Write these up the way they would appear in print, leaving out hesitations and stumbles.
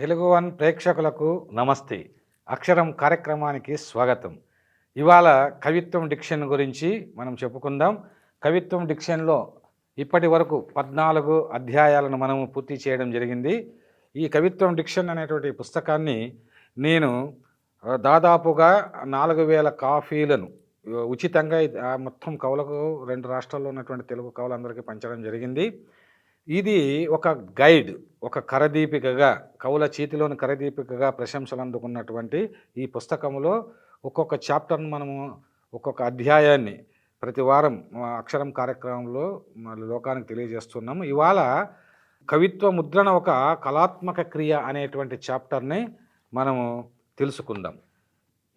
Telugu one ప్రేక్షకులకు నమస్తే. అక్షరం కార్యక్రమానికి స్వాగతం. ఇవాళ కవిత్వం డిక్షన్ గురించి మనం చెప్పుకుందాం. కవిత్వం డిక్షన్లో ఇప్పటి వరకు 14 అధ్యాయాలను మనము పూర్తి చేయడం జరిగింది. ఈ కవిత్వం డిక్షన్ అనేటువంటి పుస్తకాన్ని నేను దాదాపుగా 4000 కాపీలను ఉచితంగా మొత్తం కవులకు 2 రాష్ట్రాల్లో ఉన్నటువంటి తెలుగు కవులందరికీ పంచడం జరిగింది. ఇది ఒక గైడ్, ఒక కరదీపికగా, కవుల చేతిలోని కరదీపికగా ప్రశంసలు అందుకున్నటువంటి ఈ పుస్తకంలో ఒక్కొక్క చాప్టర్ను మనము ఒక్కొక్క అధ్యాయాన్ని ప్రతి వారం అక్షరం కార్యక్రమంలో లోకానికి తెలియజేస్తున్నాము. ఇవాళ కవిత్వ ముద్రణ ఒక కళాత్మక క్రియ అనేటువంటి చాప్టర్ని మనము తెలుసుకుందాం.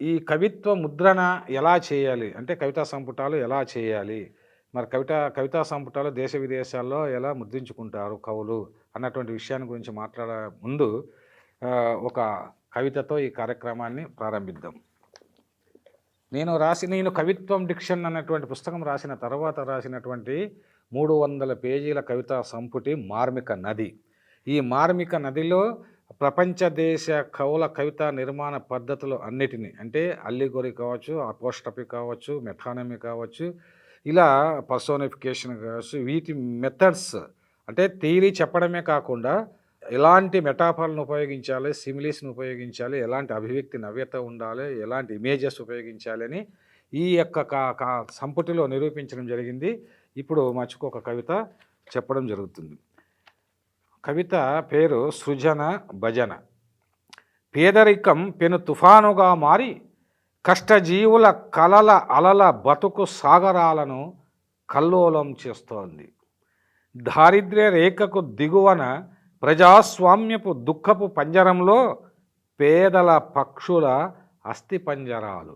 ఈ కవిత్వ ముద్రణ ఎలా చేయాలి అంటే కవితా సంపుటాలు ఎలా చేయాలి, మరి కవితా సంపుటాలు దేశ విదేశాల్లో ఎలా ముద్రించుకుంటారు కవులు అన్నటువంటి విషయాన్ని గురించి మాట్లాడే ముందు ఒక కవితతో ఈ కార్యక్రమాన్ని ప్రారంభిద్దాం. నేను కవిత్వం డిక్షన్ అన్నటువంటి పుస్తకం రాసిన తర్వాత రాసినటువంటి 300 పేజీల కవితా సంపుటి మార్మిక నది. ఈ మార్మిక నదిలో ప్రపంచ దేశ కవుల కవితా నిర్మాణ పద్ధతులు అన్నిటినీ, అంటే అల్లిగోరి కావచ్చు, అపోస్ట్రఫీ కావచ్చు, మెథానమీ కావచ్చు, ఇలా పర్సోనిఫికేషన్ కావచ్చు, వీటి మెథడ్స్ అంటే థియరీ చెప్పడమే కాకుండా ఎలాంటి మెటాఫర్లను ఉపయోగించాలి, సిమిలీస్ని ఉపయోగించాలి, ఎలాంటి అభివ్యక్తి నవ్యత ఉండాలి, ఎలాంటి ఇమేజెస్ ఉపయోగించాలి అని ఈ యొక్క సంపుటిలో నిరూపించడం జరిగింది. ఇప్పుడు మర్చిపోక కవిత చెప్పడం జరుగుతుంది. కవిత పేరు సృజన భజన. పేదరికం పెను తుఫానుగా మారి కష్టజీవుల కలల అలల బతుకు సాగరాలను కల్లోలం చేస్తోంది. దారిద్ర్య రేఖకు దిగువన ప్రజాస్వామ్యపు దుఃఖపు పంజరంలో పేదల పక్షుల అస్థి పంజరాలు.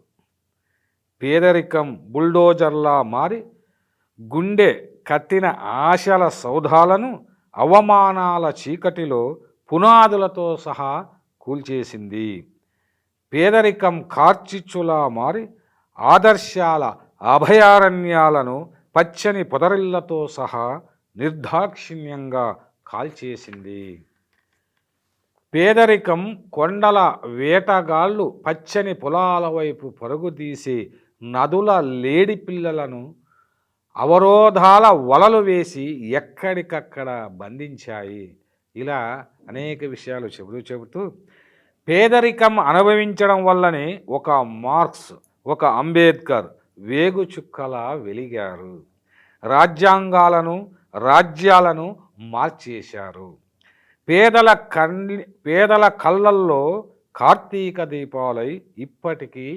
పేదరికం బుల్డోజర్లా మారి గుండె కట్టిన ఆశల సౌధాలను అవమానాల చీకటిలో పునాదులతో సహా కూల్చేసింది. పేదరికం కార్చిచ్చులా మారి ఆదర్శాల అభయారణ్యాలను పచ్చని పొదరిళ్లతో సహా నిర్దాక్షిణ్యంగా కాల్చేసింది. పేదరికం కొండల వేటగాళ్ళు పచ్చని పొలాల వైపు పరుగుతీసి నదుల లేడి పిల్లలను అవరోధాల వలలు వేసి ఎక్కడికక్కడ బంధించాయి. ఇలా అనేక విషయాలు చెబుతూ పేదరికం అనుభవించడం వల్లనే ఒక మార్క్స్, ఒక అంబేద్కర్ వేగుచుక్కలా వెలిగారు. రాజ్యాలను మార్చేశారు. పేదల కళ్ళల్లో కార్తీక దీపాలై ఇప్పటికీ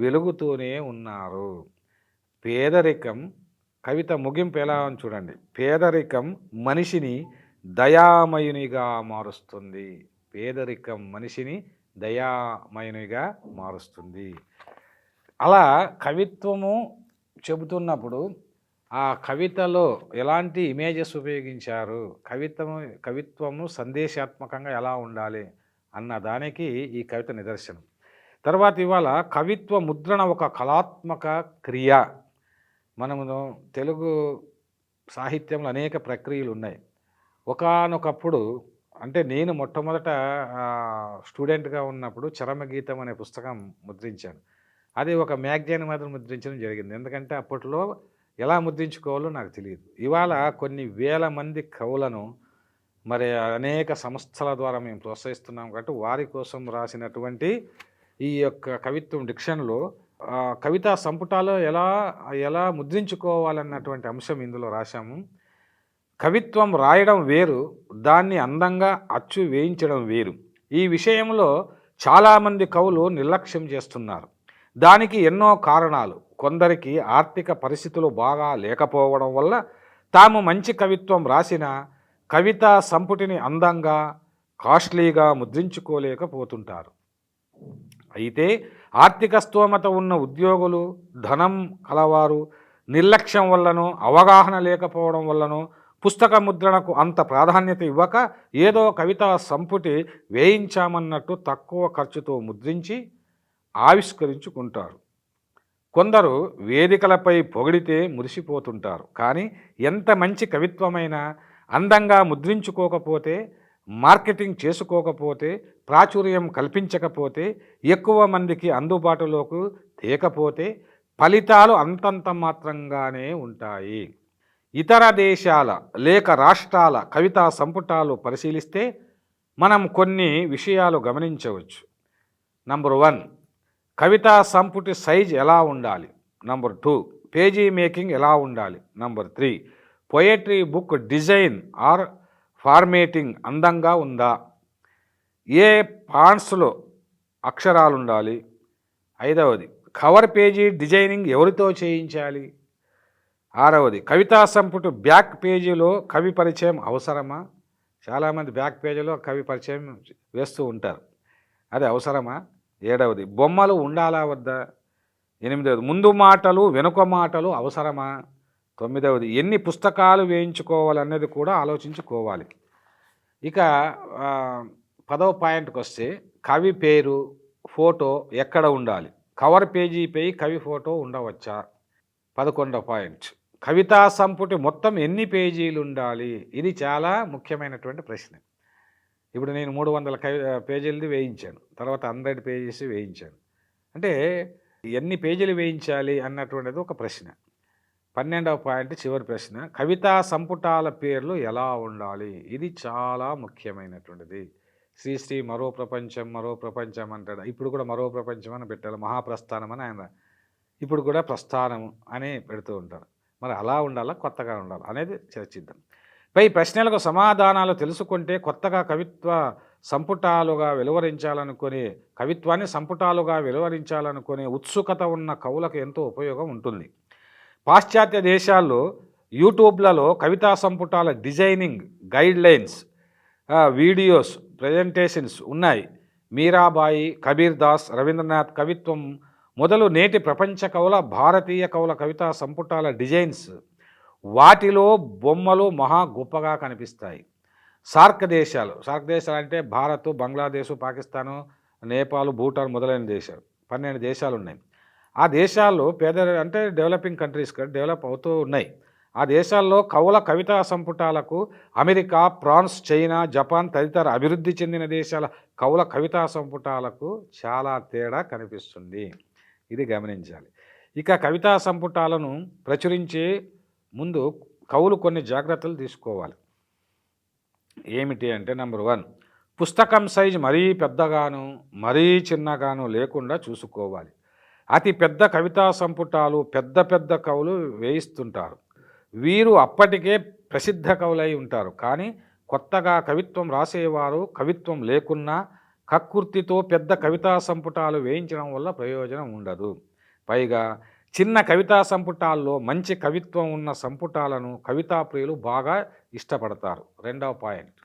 వెలుగుతూనే ఉన్నారు. పేదరికం కవిత ముగింపు ఎలా అని చూడండి. పేదరికం మనిషిని దయామయునిగా మారుస్తుంది. పేదరికం మనిషిని దయామయునిగా మారుస్తుంది. అలా కవిత్వము చెబుతున్నప్పుడు ఆ కవితలో ఎలాంటి ఇమేజెస్ ఉపయోగించారు, కవిత్వము సందేశాత్మకంగా ఎలా ఉండాలి అన్న దానికి ఈ కవిత నిదర్శనం. తర్వాత ఇవాళ కవిత్వ ముద్రణ ఒక కళాత్మక క్రియ. మనము తెలుగు సాహిత్యంలో అనేక ప్రక్రియలు ఉన్నాయి. ఒకానొకప్పుడు అంటే నేను మొట్టమొదట స్టూడెంట్గా ఉన్నప్పుడు చరమగీతం అనే పుస్తకం ముద్రించాను. అది ఒక మ్యాగజైన్ మాత్రం ముద్రించడం జరిగింది. ఎందుకంటే అప్పట్లో ఎలా ముద్రించుకోవాలో నాకు తెలియదు. ఇవాళ కొన్ని వేల మంది కవులను మరి అనేక సంస్థల ద్వారా మేము ప్రోత్సహిస్తున్నాం కాబట్టి వారి కోసం రాసినటువంటి ఈ యొక్క కవిత్వం డిక్షన్లో కవితా సంపుటాలు ఎలా ముద్రించుకోవాలన్నటువంటి అంశం ఇందులో రాశాము. కవిత్వం రాయడం వేరు, దాన్ని అందంగా అచ్చు వేయించడం వేరు. ఈ విషయంలో చాలామంది కవులు నిర్లక్ష్యం చేస్తున్నారు. దానికి ఎన్నో కారణాలు. కొందరికి ఆర్థిక పరిస్థితులు బాగా లేకపోవడం వల్ల తాము మంచి కవిత్వం రాసిన కవితా సంపుటిని అందంగా, కాస్ట్లీగా ముద్రించుకోలేకపోతుంటారు. అయితే ఆర్థిక స్తోమత ఉన్న ఉద్యోగులు, ధనం కలవారు నిర్లక్ష్యం వల్లనో అవగాహన లేకపోవడం వల్లనో పుస్తక ముద్రణకు అంత ప్రాధాన్యత ఇవ్వక ఏదో కవితా సంపుటి వేయించామన్నట్టు తక్కువ ఖర్చుతో ముద్రించి ఆవిష్కరించుకుంటారు. కొందరు వేదికలపై పొగిడితే మురిసిపోతుంటారు. కానీ ఎంత మంచి కవిత్వమైనా అందంగా ముద్రించుకోకపోతే మార్కెటింగ్ చేసుకోకపోతే, ప్రాచుర్యం కల్పించకపోతే, ఎక్కువ మందికి అందుబాటులోకి తేకపోతే ఫలితాలు అంతంత మాత్రంగానే ఉంటాయి. ఇతర దేశాల లేక రాష్ట్రాల కవితా సంపుటాలు పరిశీలిస్తే మనం కొన్ని విషయాలు గమనించవచ్చు. నంబర్ 1, కవితా సంపుటి సైజ్ ఎలా ఉండాలి. నంబర్ 2, పేజీ మేకింగ్ ఎలా ఉండాలి. Number 3, poetry book design or formatting అందంగా ఉందా. ఏ ఫాంట్స్లో అక్షరాలు ఉండాలి. 5వది, కవర్ పేజీ డిజైనింగ్ ఎవరితో చేయించాలి. 6వది, కవితా సంపుటి బ్యాక్ పేజీలో కవి పరిచయం అవసరమా. చాలామంది బ్యాక్ పేజీలో కవి పరిచయం వేస్తూ ఉంటారు, అది అవసరమా. 7వది, బొమ్మలు ఉండాలా వద్దా. 8వది, ముందు మాటలు వెనుక మాటలు అవసరమా. 9వది, ఎన్ని పుస్తకాలు వేయించుకోవాలన్నది కూడా ఆలోచించుకోవాలి. ఇక 10వ పాయింట్కి వస్తే కవి పేరు ఫోటో ఎక్కడ ఉండాలి. కవర్ పేజీపై కవి ఫోటో ఉండవచ్చా. 11వ పాయింట్, కవితా సంపుటి మొత్తం ఎన్ని పేజీలు ఉండాలి. ఇది చాలా ముఖ్యమైనటువంటి ప్రశ్న. ఇప్పుడు నేను 300 పేజీలది వేయించాను, తర్వాత 100 పేజెస్ వేయించాను. అంటే ఎన్ని పేజీలు వేయించాలి అన్నటువంటిది ఒక ప్రశ్న. 12వ పాయింట్ చివరి ప్రశ్న, కవితా సంపుటాల పేర్లు ఎలా ఉండాలి. ఇది చాలా ముఖ్యమైనటువంటిది. శ్రీశ్రీ మరో ప్రపంచం అంటాడు. ఇప్పుడు కూడా మరో ప్రపంచం అని పెట్టాలి. మహాప్రస్థానం అని ఆయన ఇప్పుడు కూడా ప్రస్థానం అని పెడుతూ ఉంటారు. మరి అలా ఉండాలా, కొత్తగా ఉండాలా అనేది చర్చిద్దాం. పై ప్రశ్నలకు సమాధానాలు తెలుసుకుంటే కొత్తగా కవిత్వాన్ని సంపుటాలుగా వెలువరించాలనుకునే ఉత్సుకత ఉన్న కవులకు ఎంతో ఉపయోగం ఉంటుంది. పాశ్చాత్య దేశాల్లో యూట్యూబ్లలో కవితా సంపుటాల డిజైనింగ్ గైడ్లైన్స్, వీడియోస్, ప్రజెంటేషన్స్ ఉన్నాయి. మీరాబాయి, కబీర్ దాస్, రవీంద్రనాథ్ కవిత్వం మొదలు నేటి ప్రపంచ కవుల, భారతీయ కవుల కవితా సంపుటాల డిజైన్స్, వాటిలో బొమ్మలు మహా గొప్పగా కనిపిస్తాయి. సార్క్ దేశాలు అంటే భారత్, బంగ్లాదేశ్, పాకిస్తాను, నేపాల్, భూటాన్ మొదలైన దేశాలు 12 దేశాలు ఉన్నాయి. ఆ దేశాల్లో అంటే డెవలపింగ్ కంట్రీస్ డెవలప్ అవుతూ ఉన్నాయి. ఆ దేశాల్లో కవుల కవితా సంపుటాలకు అమెరికా, ఫ్రాన్స్, చైనా, జపాన్ తదితర అభివృద్ధి చెందిన దేశాల కవుల కవితా సంపుటాలకు చాలా తేడా కనిపిస్తుంది. ఇది గమనించాలి. ఇక కవితా సంపుటాలను ప్రచురించే ముందు కవులు కొన్ని జాగ్రత్తలు తీసుకోవాలి. ఏమిటి అంటే, నంబర్ 1, పుస్తకం సైజు మరీ పెద్దగాను మరీ చిన్నగాను లేకుండా చూసుకోవాలి. అతి పెద్ద కవితా సంపుటాలు పెద్ద కవులు వేయిస్తుంటారు. వీరు అప్పటికే ప్రసిద్ధ కవులై ఉంటారు. కానీ కొత్తగా కవిత్వం రాసేవారు కవిత్వం లేకున్నా కక్కుర్తితో పెద్ద కవితా సంపుటాలు వేయించడం వల్ల ప్రయోజనం ఉండదు. పైగా చిన్న కవితా సంపుటాల్లో మంచి కవిత్వం ఉన్న సంపుటాలను కవితా ప్రియులు బాగా ఇష్టపడతారు. 2వ పాయింట్,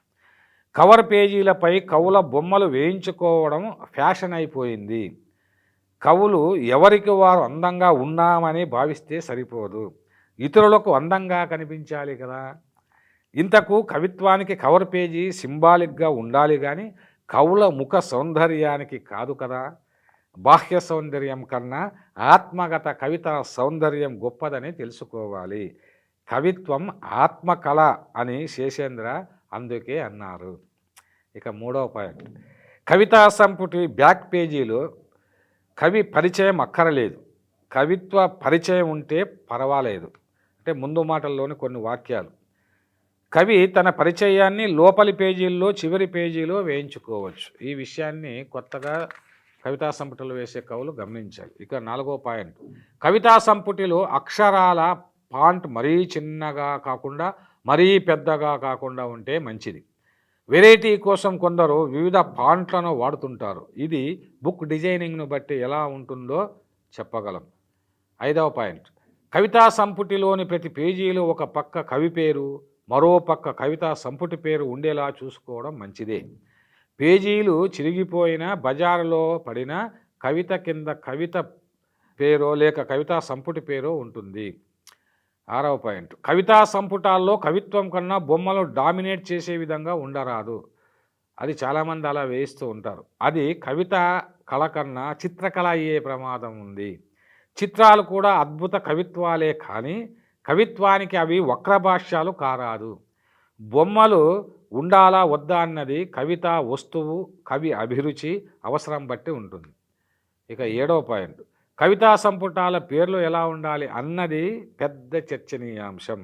కవర్ పేజీలపై కవుల బొమ్మలు వేయించుకోవడం ఫ్యాషన్ అయిపోయింది. కవులు ఎవరికి వారు అందంగా ఉన్నామని భావిస్తే సరిపోదు, ఇతరులకు అందంగా కనిపించాలి కదా. ఇంతకు కవిత్వానికి కవర్ పేజీ సింబాలిక్గా ఉండాలి కానీ కవుల ముఖ సౌందర్యానికి కాదు కదా. బాహ్య సౌందర్యం కన్నా ఆత్మగత కవిత సౌందర్యం గొప్పదని తెలుసుకోవాలి. కవిత్వం ఆత్మకళ అని శేషేంద్ర అందుకే అన్నారు. ఇక 3వ పాయింట్, కవితా సంపుటి బ్యాక్ పేజీలో కవి పరిచయం అక్కరలేదు, కవిత్వ పరిచయం ఉంటే పర్వాలేదు. అంటే ముందు మాటల్లోని కొన్ని వాక్యాలు, కవి తన పరిచయాన్ని లోపలి పేజీల్లో చివరి పేజీలో వేయించుకోవచ్చు. ఈ విషయాన్ని కొత్తగా కవితా సంపుటిలో వేసే కవులు గమనించాలి. ఇక 4వ పాయింట్, కవితా సంపుటిలో అక్షరాల ఫాంట్ మరీ చిన్నగా కాకుండా మరీ పెద్దగా కాకుండా ఉంటే మంచిది. వెరైటీ కోసం కొందరు వివిధ ఫాంట్లను వాడుతుంటారు. ఇది బుక్ డిజైనింగ్ను బట్టి ఎలా ఉంటుందో చెప్పగలం. 5వ పాయింట్, కవితా సంపుటిలోని ప్రతి పేజీలో ఒక పక్క కవి పేరు, మరో పక్క కవితా సంపుటి పేరు ఉండేలా చూసుకోవడం మంచిదే. పేజీలు చిరిగిపోయినా బజారులో పడిన కవిత కింద కవిత పేరో లేక కవితా సంపుటి పేరో ఉంటుంది. 6వ పాయింట్, కవితా సంపుటాల్లో కవిత్వం కన్నా బొమ్మలు డామినేట్ చేసే విధంగా ఉండరాదు. అది చాలామంది అలా వేయిస్తూ ఉంటారు. అది కవిత కళ కన్నా చిత్రకళ అయ్యే ప్రమాదం ఉంది. చిత్రాలు కూడా అద్భుత కవిత్వాలే కానీ కవిత్వానికి అవి వక్రభాష్యాలు కారాదు. బొమ్మలు ఉండాలా వద్దా అన్నది కవిత వస్తువు, కవి అభిరుచి, అవసరం బట్టి ఉంటుంది. ఇక 7వ పాయింట్, కవితా సంపుటాల పేర్లు ఎలా ఉండాలి అన్నది పెద్ద చర్చనీయాంశం.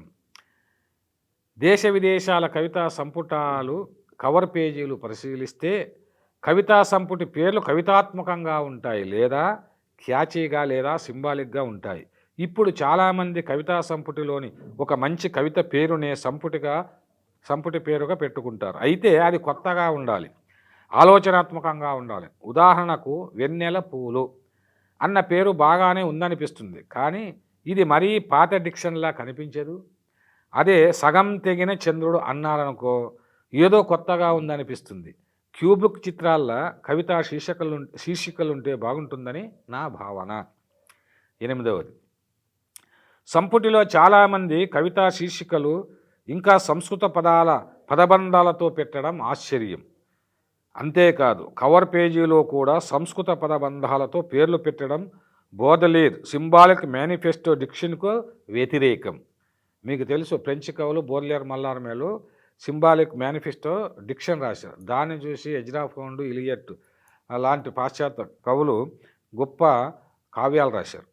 దేశ విదేశాల కవితా సంపుటాలు కవర్ పేజీలు పరిశీలిస్తే కవితా సంపుటి పేర్లు కవితాత్మకంగా ఉంటాయి, లేదా క్యాచీగా లేదా సింబాలిక్గా ఉంటాయి. ఇప్పుడు చాలామంది కవితా సంపుటిలోని ఒక మంచి కవిత పేరునే సంపుటి పేరుగా పెట్టుకుంటారు. అయితే అది కొత్తగా ఉండాలి, ఆలోచనాత్మకంగా ఉండాలి. ఉదాహరణకు వెన్నెల పూలు అన్న పేరు బాగానే ఉందనిపిస్తుంది, కానీ ఇది మరీ పాత డిక్షన్లా కనిపించదు. అదే సగం తెగిన చంద్రుడు అన్నారనుకో, ఏదో కొత్తగా ఉందనిపిస్తుంది. క్యూబిక్ చిత్రాల్లో కవితా శీర్షికలుంటే బాగుంటుందని నా భావన. 8వది, సంపుటిలో చాలామంది కవితా శీర్షికలు ఇంకా సంస్కృత పదబంధాలతో పెట్టడం ఆశ్చర్యం. అంతేకాదు కవర్ పేజీలో కూడా సంస్కృత పదబంధాలతో పేర్లు పెట్టడం బోదలేర్ సింబాలిక్ మేనిఫెస్టో డిక్షన్కు వ్యతిరేకం. మీకు తెలుసు, ఫ్రెంచ్ కవులు బోర్లియర్, మల్లార్మేలు సింబాలిక్ మేనిఫెస్టో డిక్షన్ రాశారు. దాన్ని చూసి ఎజ్రా ఫౌండ్, ఇలియట్ అలాంటి పాశ్చాత్య కవులు గొప్ప కావ్యాలు రాశారు.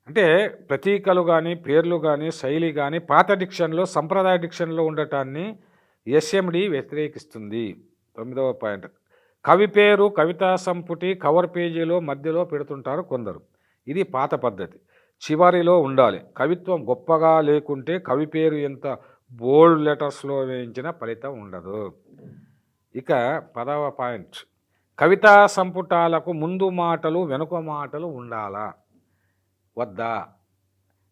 అంటే ప్రతీకలు కానీ, పేర్లు కానీ, శైలి కానీ పాత డిక్షన్లో, సంప్రదాయ డిక్షన్లో ఉండటాన్ని ఎస్ఎండి వ్యతిరేకిస్తుంది. 9వ పాయింట్, కవి పేరు కవితా సంపుటి కవర్ పేజీలో మధ్యలో పెడుతుంటారు కొందరు. ఇది పాత పద్ధతి, చివరిలో ఉండాలి. కవిత్వం గొప్పగా లేకుంటే కవి పేరు ఎంత బోల్డ్ లెటర్స్లో వేయించిన ఫలితం ఉండదు. ఇక 10వ పాయింట్, కవితా సంపుటాలకు ముందు మాటలు వెనుక మాటలు ఉండాలా వద్దా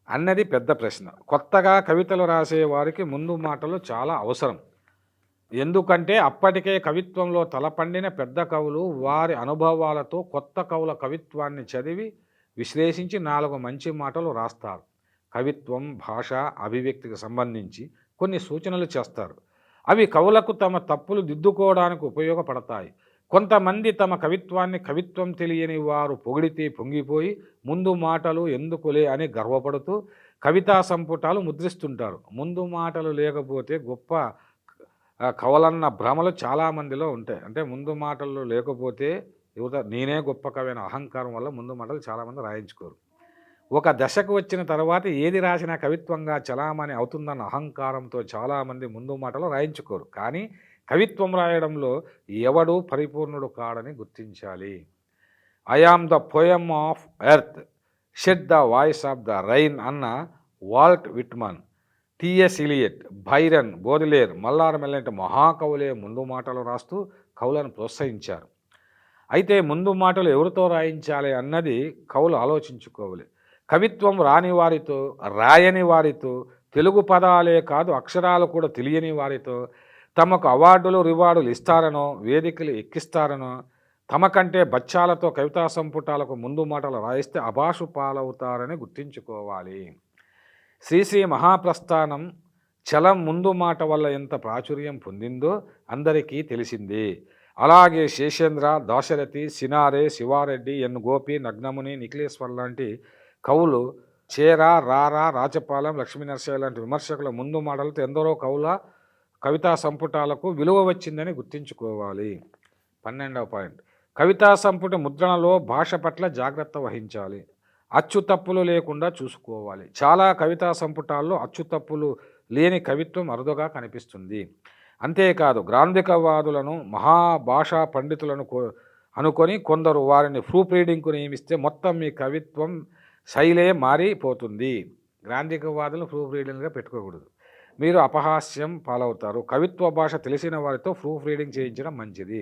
అన్నది పెద్ద ప్రశ్న. కొత్తగా కవితలు రాసే వారికి ముందు మాటలు చాలా అవసరం. ఎందుకంటే అప్పటికే కవిత్వంలో తలపండిన పెద్ద కవులు వారి అనుభవాలతో కొత్త కవుల కవిత్వాన్ని చదివి విశ్లేషించి 4 మంచి మాటలు రాస్తారు. కవిత్వం, భాష, అభివ్యక్తికి సంబంధించి కొన్ని సూచనలు చేస్తారు. అవి కవులకు తమ తప్పులు దిద్దుకోవడానికి ఉపయోగపడతాయి. కొంతమంది తమ కవిత్వాన్ని కవిత్వం తెలియని వారు పొగిడితే పొంగిపోయి ముందు మాటలు ఎందుకులే అని గర్వపడుతూ కవితా సంపుటాలు ముద్రిస్తుంటారు. ముందు మాటలు లేకపోతే గొప్ప కవులన్న భ్రమలు చాలామందిలో ఉంటాయి. అంటే ముందు మాటలు లేకపోతే నేనే గొప్ప కవి అనే అహంకారం వల్ల ముందు మాటలు చాలామంది రాయించుకోరు. ఒక దశకు వచ్చిన తర్వాత ఏది రాసినా కవిత్వంగా చలామణి అవుతుందన్న అహంకారంతో చాలామంది ముందు మాటలు రాయించుకోరు. కానీ కవిత్వం రాయడంలో ఎవడు పరిపూర్ణుడు కాడని గుర్తించాలి. I am the poem of earth, shed the voice of the rain అన్న Walt Whitman, TS Eliot, Byron, Baudelaire, Mallarme లాంటి మహాకవులే ముందు మాటలు రాస్తూ కవులను ప్రోత్సహించారు. అయితే ముందు మాటలు ఎవరితో రాయించాలి అన్నది కవులు ఆలోచించుకోవాలి. కవిత్వం రాని వారితో, రాయని వారితో, తెలుగు పదాలే కాదు అక్షరాలు కూడా తెలియని వారితో తమకు అవార్డులు, రివార్డులు ఇస్తారనో, వేదికలు ఎక్కిస్తారనో, తమ కంటే బచ్చాలతో కవితా సంపుటాలకు ముందు మాటలు రాయిస్తే అభాషు పాలవుతారని గుర్తించుకోవాలి. శ్రీశ్రీ మహాప్రస్థానం చలం ముందు మాట వల్ల ఎంత ప్రాచుర్యం పొందిందో అందరికీ తెలిసిందే. అలాగే శేషేంద్ర, దాశరథి, సినారే, శివారెడ్డి, ఎన్ గోపి, నగ్నముని, నిఖిలేశ్వర్ లాంటి కవులు, చేర, రారా, రాచపాలెం, లక్ష్మీనరసయ్య లాంటి విమర్శకుల ముందు మాటలతో ఎందరో కవుల కవితా సంపుటాలకు విలువ వచ్చిందని గుర్తించుకోవాలి. 12వ పాయింట్, కవితా సంపుటి ముద్రణలో భాష పట్ల జాగ్రత్త వహించాలి. అచ్చు తప్పులు లేకుండా చూసుకోవాలి. చాలా కవితా సంపుటాల్లో అచ్చు తప్పులు లేని కవిత్వం అరుదుగా కనిపిస్తుంది. అంతేకాదు గ్రాంధికవాదులను, మహాభాషా పండితులను అనుకొని కొందరు వారిని ప్రూఫ్ రీడింగ్కు నియమిస్తే మొత్తం మీ కవిత్వం శైలే మారిపోతుంది. గ్రాంధికవాదులను ప్రూఫ్ రీడింగ్గా పెట్టుకోకూడదు, మీరు అపహాస్యం పాలవుతారు. కవిత్వ భాష తెలిసిన వారితో ప్రూఫ్ రీడింగ్ చేయించడం మంచిది.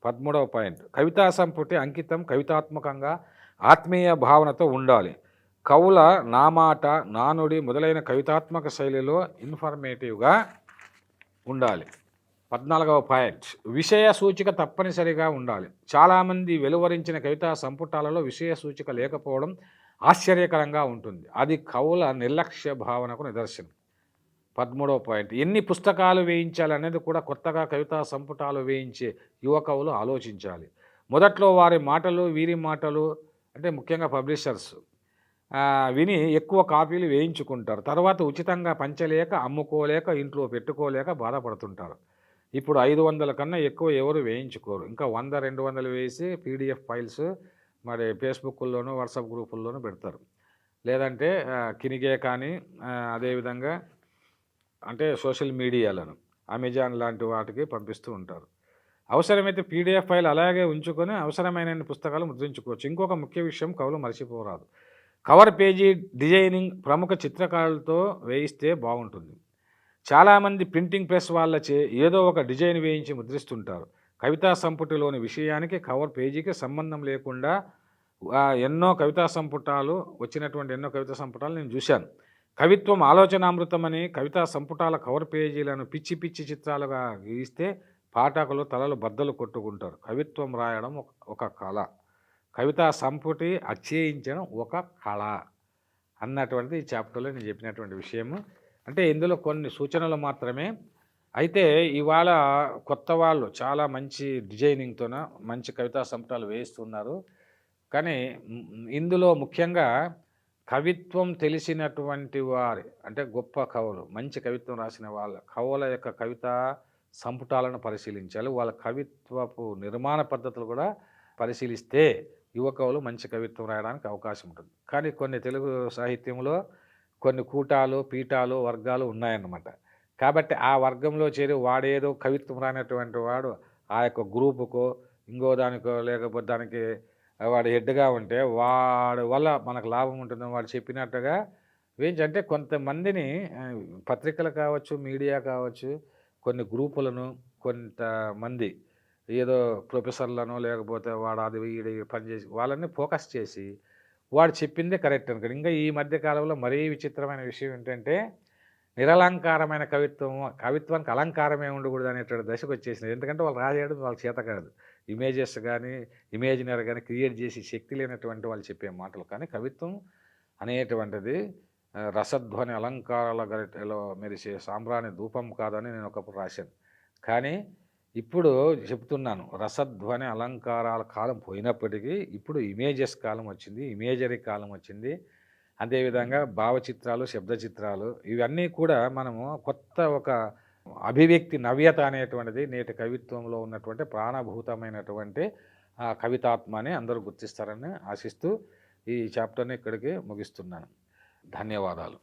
13వ పాయింట్, కవితా సంపుటి అంకితం కవితాత్మకంగా ఆత్మీయ భావనతో ఉండాలి. కవుల నామాట, నానుడి మొదలైన కవితాత్మక శైలిలో ఇన్ఫర్మేటివ్గా ఉండాలి. 14వ పాయింట్, విషయ సూచిక తప్పనిసరిగా ఉండాలి. చాలామంది వెలువరించిన కవితా సంపుటాలలో విషయ సూచిక లేకపోవడం ఆశ్చర్యకరంగా ఉంటుంది. అది కవుల నిర్లక్ష్య భావనకు నిదర్శనం. 13వ పాయింట్, ఎన్ని పుస్తకాలు వేయించాలనేది కూడా కొత్తగా కవితా సంపుటాలు వేయించే యువ కవులు ఆలోచించాలి. మొదట్లో వారి మాటలు, వీరి మాటలు, అంటే ముఖ్యంగా పబ్లిషర్స్ విని ఎక్కువ కాపీలు వేయించుకుంటారు. తర్వాత ఉచితంగా పంచలేక, అమ్ముకోలేక, ఇంట్లో పెట్టుకోలేక బాధపడుతుంటారు. ఇప్పుడు 500 కన్నా ఎక్కువ ఎవరు వేయించుకోరు. ఇంకా 100, 200 వేసి పీడిఎఫ్ ఫైల్స్ మరి ఫేస్బుక్‌ల్లోనూ, వాట్సాప్ గ్రూపుల్లోనూ పెడతారు. లేదంటే కినిగే కానీ అదేవిధంగా అంటే సోషల్ మీడియాలను అమెజాన్ లాంటి వాటికి పంపిస్తూ ఉంటారు. అవసరమైతే పీడిఎఫ్ ఫైల్ అలాగే ఉంచుకొని అవసరమైన పుస్తకాలు ముద్రించుకోవచ్చు. ఇంకొక ముఖ్య విషయం కవులు మర్చిపోరాదు. కవర్ పేజీ డిజైనింగ్ ప్రముఖ చిత్రకారులతో వేయిస్తే బాగుంటుంది. చాలామంది ప్రింటింగ్ ప్రెస్ వాళ్ళచే ఏదో ఒక డిజైన్ వేయించి ముద్రిస్తుంటారు. కవితా సంపుటిలోని విషయానికి కవర్ పేజీకి సంబంధం లేకుండా ఎన్నో కవితా సంపుటాలు నేను చూశాను. కవిత్వం ఆలోచనామృతమని కవితా సంపుటాల కవర్ పేజీలను పిచ్చి పిచ్చి చిత్రాలుగా గీస్తే పాఠకులు తలలు బద్దలు కొట్టుకుంటారు. కవిత్వం రాయడం ఒక కళ, కవితా సంపుటి అక్షయించడం ఒక కళ అన్నటువంటిది ఈ చాప్టర్లో నేను చెప్పినటువంటి విషయము. అంటే ఇందులో కొన్ని సూచనలు మాత్రమే. అయితే ఇవాళ కొత్త వాళ్ళు చాలా మంచి డిజైనింగ్తోన మంచి కవితా సంపుటాలు వేయిస్తున్నారు. కానీ ఇందులో ముఖ్యంగా కవిత్వం తెలిసినటువంటి వారి అంటే గొప్ప కవులు, మంచి కవిత్వం రాసిన వాళ్ళ కవుల యొక్క కవితా సంపుటాలను పరిశీలించాలి. వాళ్ళ కవిత్వపు నిర్మాణ పద్ధతులు కూడా పరిశీలిస్తే యువ కవులు మంచి కవిత్వం రాయడానికి అవకాశం ఉంటుంది. కానీ కొన్ని తెలుగు సాహిత్యంలో కొన్ని కూటాలు, పీఠాలు, వర్గాలు ఉన్నాయన్నమాట. కాబట్టి ఆ వర్గంలో చేరి వాడేదో కవిత్వం రానటువంటి వాడు ఆ యొక్క గ్రూపుకో ఇంకో దానికో లేకపోతే దానికి వాడు హెడ్గా ఉంటే వాడి వల్ల మనకు లాభం ఉంటుందని వాడు చెప్పినట్టుగా వేయించంటే కొంతమందిని పత్రికలు కావచ్చు, మీడియా కావచ్చు, కొన్ని గ్రూపులను కొంతమంది ఏదో ప్రొఫెసర్లను లేకపోతే వాడు అది వీడి పనిచేసి వాళ్ళని ఫోకస్ చేసి వాడు చెప్పిందే కరెక్ట్ అనుకోండి. ఇంకా ఈ మధ్య కాలంలో మరీ విచిత్రమైన విషయం ఏంటంటే నిరలంకారమైన కవిత్వానికి అలంకారమే ఉండకూడదు అనేటువంటి దశకు వచ్చేసినాయి. ఎందుకంటే వాళ్ళు రాయడం వాళ్ళకి చేత కాదు. ఇమేజెస్ కానీ ఇమేజినరీ కానీ క్రియేట్ చేసి శక్తి లేనటువంటి వాళ్ళు చెప్పే మాటలు. కానీ కవిత్వం అనేటువంటిది రసధ్వని అలంకారాల గరిటెలో మెరిసే సాంబ్రాణి ధూపం కాదని నేను ఒకప్పుడు రాశాను. కానీ ఇప్పుడు చెప్తున్నాను, రసధ్వని అలంకారాల కాలం పోయినప్పటికీ ఇప్పుడు ఇమేజెస్ కాలం వచ్చింది, ఇమేజరీ కాలం వచ్చింది. అదేవిధంగా భావచిత్రాలు, శబ్ద చిత్రాలు ఇవన్నీ కూడా మనము కొత్త ఒక అభివ్యక్తి నవ్యత అనేటువంటిది నేటి కవిత్వంలో ఉన్నటువంటి ప్రాణభూతమైనటువంటి కవితాత్మ అని అందరూ గుర్తిస్తారని ఆశిస్తూ ఈ చాప్టర్ని ఇక్కడికి ముగిస్తున్నాను. ధన్యవాదాలు.